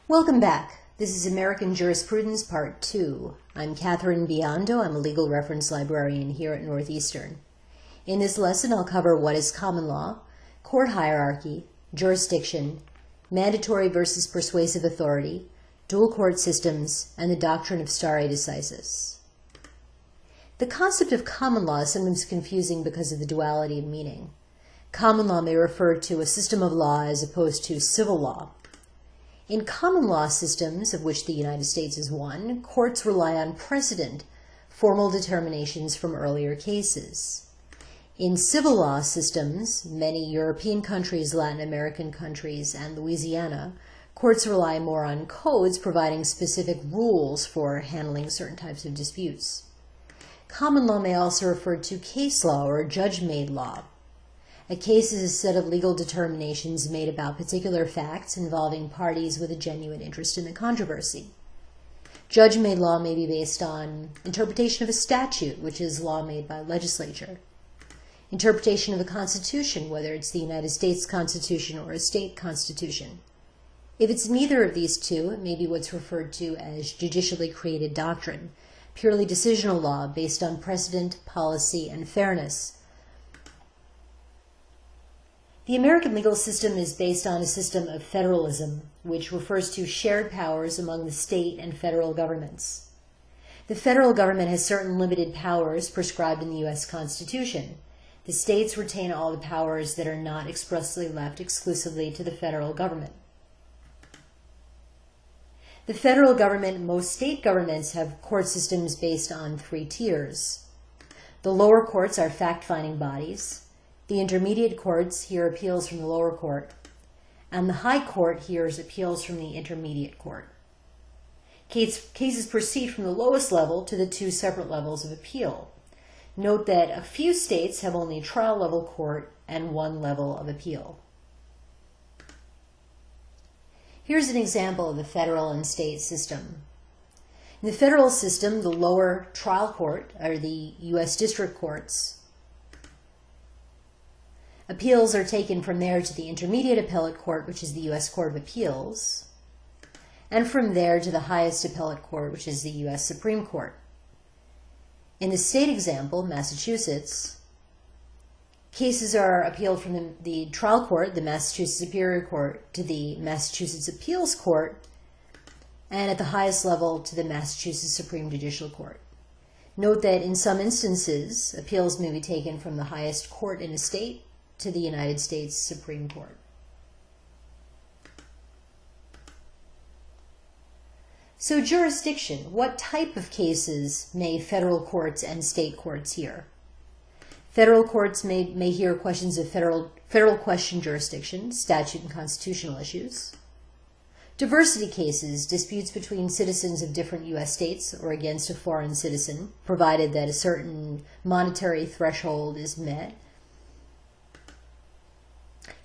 Welcome back. This is American Jurisprudence Part 2. I'm Catherine Biondo. I'm a legal reference librarian here at Northeastern. In this lesson, I'll cover what is common law, court hierarchy, jurisdiction, mandatory versus persuasive authority, dual court systems, and the doctrine of stare decisis. The concept of common law is sometimes confusing because of the duality of meaning. Common law may refer to a system of law as opposed to civil law. In common law systems, of which the United States is one, courts rely on precedent, formal determinations from earlier cases. In civil law systems, many European countries, Latin American countries, and Louisiana, courts rely more on codes providing specific rules for handling certain types of disputes. Common law may also refer to case law or judge-made law. A case is a set of legal determinations made about particular facts involving parties with a genuine interest in the controversy. Judge-made law may be based on interpretation of a statute, which is law made by legislature. Interpretation of a constitution, whether it's the United States Constitution or a state constitution. If it's neither of these two, it may be what's referred to as judicially created doctrine, purely decisional law based on precedent, policy, and fairness. The American legal system is based on a system of federalism, which refers to shared powers among the state and federal governments. The federal government has certain limited powers prescribed in the U.S. Constitution. The states retain all the powers that are not expressly left exclusively to the federal government. The federal government and most state governments have court systems based on 3 tiers. The lower courts are fact-finding bodies. The intermediate courts hear appeals from the lower court, and the high court hears appeals from the intermediate court. Cases proceed from the lowest level to the 2 separate levels of appeal. Note that a few states have only trial-level court and 1 level of appeal. Here's an example of the federal and state system. In the federal system, the lower trial court are the U.S. district courts. Appeals are taken from there to the intermediate appellate court, which is the U.S. Court of Appeals, and from there to the highest appellate court, which is the U.S. Supreme Court. In the state example, Massachusetts, cases are appealed from the trial court, the Massachusetts Superior Court, to the Massachusetts Appeals Court, and at the highest level to the Massachusetts Supreme Judicial Court. Note that in some instances, appeals may be taken from the highest court in a state to the United States Supreme Court. So jurisdiction, what type of cases may federal courts and state courts hear? Federal courts may hear questions of federal question jurisdiction, statute and constitutional issues. Diversity cases, disputes between citizens of different U.S. states or against a foreign citizen, provided that a certain monetary threshold is met.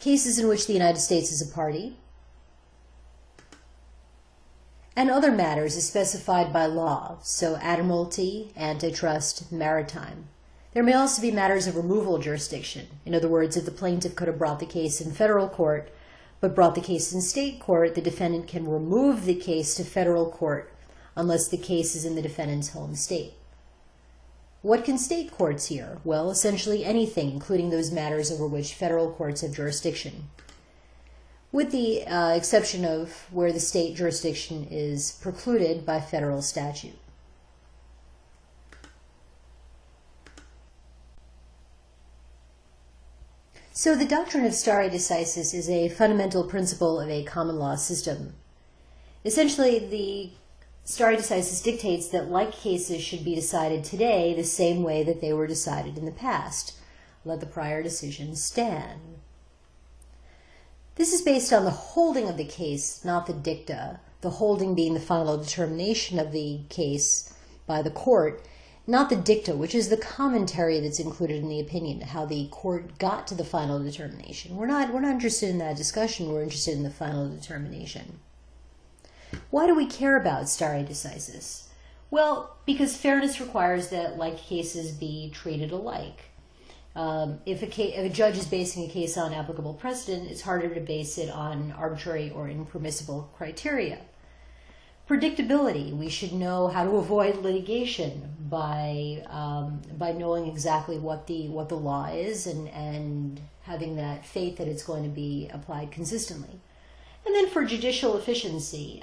Cases in which the United States is a party, and other matters as specified by law, so admiralty, antitrust, maritime. There may also be matters of removal jurisdiction. In other words, if the plaintiff could have brought the case in federal court, but brought the case in state court, the defendant can remove the case to federal court unless the case is in the defendant's home state. What can state courts hear? Well, essentially anything, including those matters over which federal courts have jurisdiction, with the exception of where the state jurisdiction is precluded by federal statute. So the doctrine of stare decisis is a fundamental principle of a common law system. Essentially, the stare decisis dictates that like cases should be decided today the same way that they were decided in the past. Let the prior decision stand. This is based on the holding of the case, not the dicta, the holding being the final determination of the case by the court, not the dicta, which is the commentary that's included in the opinion, how the court got to the final determination. We're not interested in that discussion, we're interested in the final determination. Why do we care about stare decisis? Well, because fairness requires that like cases be treated alike. If a judge is basing a case on applicable precedent, it's harder to base it on arbitrary or impermissible criteria. Predictability. We should know how to avoid litigation by knowing exactly what the law is and having that faith that it's going to be applied consistently. And then for judicial efficiency,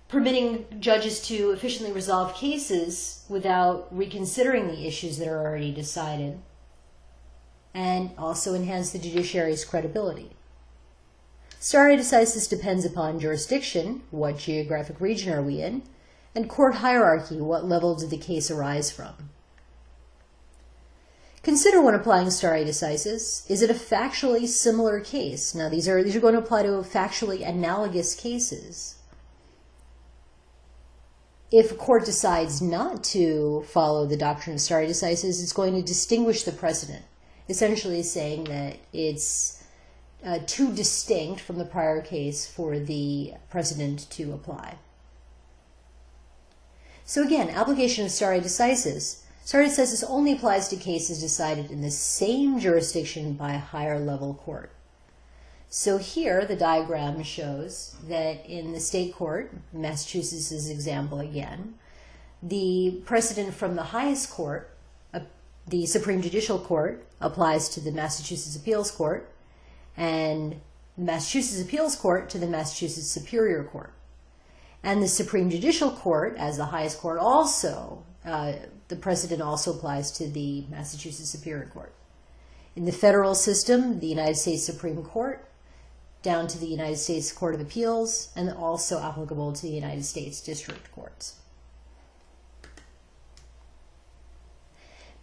permitting judges to efficiently resolve cases without reconsidering the issues that are already decided, and also enhance the judiciary's credibility. Stare decisis depends upon jurisdiction, what geographic region are we in, and court hierarchy, what level did the case arise from. Consider when applying stare decisis, is it a factually similar case? Now these are going to apply to factually analogous cases. If a court decides not to follow the doctrine of stare decisis, it's going to distinguish the precedent, essentially saying that it's too distinct from the prior case for the precedent to apply. So again, application of stare decisis. Stare decisis only applies to cases decided in the same jurisdiction by a higher level court. So here the diagram shows that in the state court, Massachusetts' example again, the precedent from the highest court, the Supreme Judicial Court, applies to the Massachusetts Appeals Court, and the Massachusetts Appeals Court to the Massachusetts Superior Court. And the Supreme Judicial Court, as the highest court, also, the precedent also applies to the Massachusetts Superior Court. In the federal system, the United States Supreme Court, down to the United States Court of Appeals, and also applicable to the United States District Courts.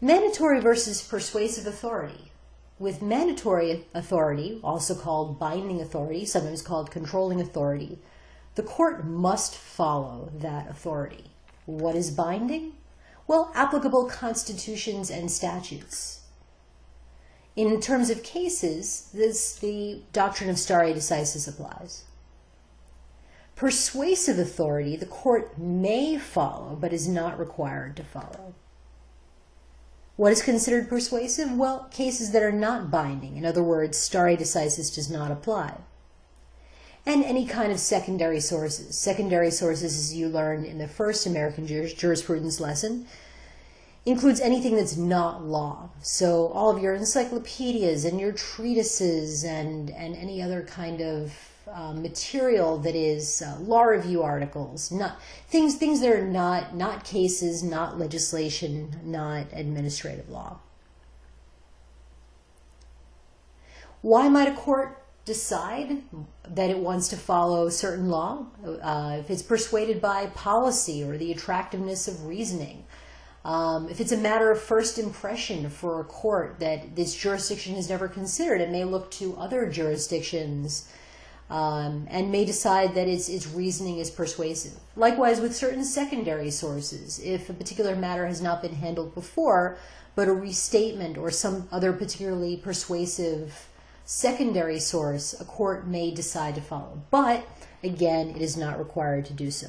Mandatory versus persuasive authority. With mandatory authority, also called binding authority, sometimes called controlling authority, the court must follow that authority. What is binding? Well, applicable constitutions and statutes. In terms of cases, the doctrine of stare decisis applies. Persuasive authority, the court may follow, but is not required to follow. What is considered persuasive? Well, cases that are not binding. In other words, stare decisis does not apply. And any kind of secondary sources. Secondary sources, as you learned in the first American jurisprudence lesson, includes anything that's not law. So all of your encyclopedias and your treatises and any other kind of material that is law review articles, not things that are not cases, not legislation, not administrative law. Why might a court decide that it wants to follow certain law? If it's persuaded by policy or the attractiveness of reasoning. If it's a matter of first impression for a court that this jurisdiction has never considered, it may look to other jurisdictions and may decide that its reasoning is persuasive. Likewise with certain secondary sources. If a particular matter has not been handled before, but a restatement or some other particularly persuasive secondary source, a court may decide to follow. But again, it is not required to do so.